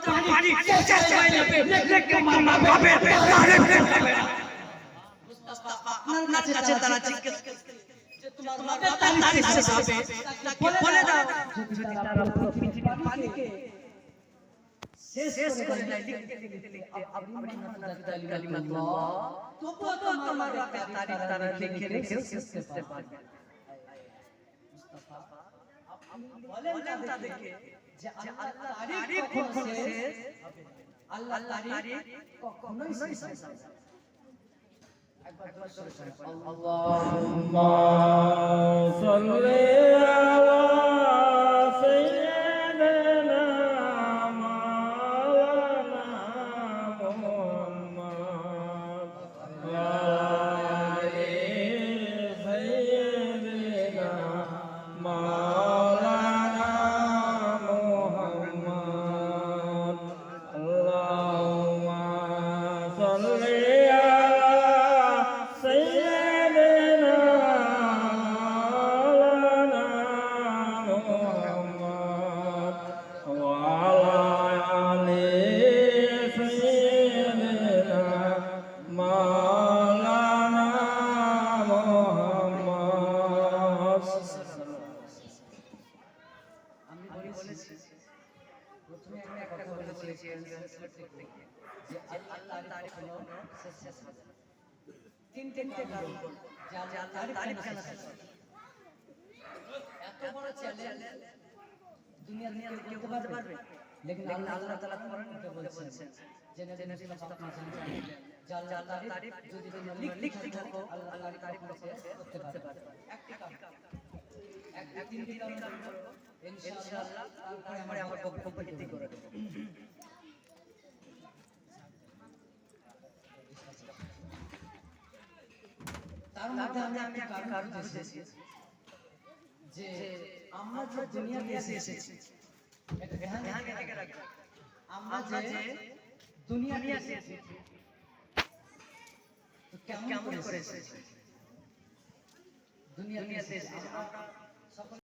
পারি লেখকে মামা বাপে আপনার কাছে তারা জিজ্ঞেস করছে যে তোমার বাপের তারিখ শেষ হবে বলে দাও যদি তারা পুরো পৃথিবীর পানিকে শেষ করে দেয় লিখতে আপনি কালিমাতুল্লাহ তবুও তোমার বাপের তারিখ তারা লিখে শেষ করতে পারবে মুস্তাফা আপনি বলেন তাদেরকে যে আল্লাহ তারিখ কখন শেষ হবে আল্লাহ তারিখ কখনোই শেষ হবে না একবার দোয়া করে আল্লাহুম্মা সাল্লি আলা সাইয়্যিদিনা মাওলানা মুহাম্মদ ওয়া আলি সাইয়্যিদিনা মাওলানা মুহাম্মদ আল্লাহুম্মা সাল্লি প্রথমে আমি একটা কথা বলেছি যে আল্লাহ তারিখ হলো শেষ হবে তিনটে কারণ যে আল্লাহ তারিখ কেন শেষ হবে এত বড় চ্যালেঞ্জ দুনিয়ার কেউ বলতে পারবে लेकिन আল্লাহ তাআলা কোরআনে বলেছেন যে নবী মুস্তাফা সাল্লাল্লাহু যে আল্লাহ তারিখ যদি তোমরা লিখতে থাকো আল্লাহ তারিখ করতে পারবে একটি কারণ এক তিনটি কারণ ইনশাআল্লাহ তারপরে আমার বক্তব্য নীতি করে দেব তার মধ্যে আমি একটা কারণ বুঝেছি যে আমরা যে দুনিয়াতে এসেছি এটা ধ্যান থেকে রাখবেন আমরা যে দুনিয়াতে এসেছি তো কেমন করে এসেছি দুনিয়াতে এসেছি আমরা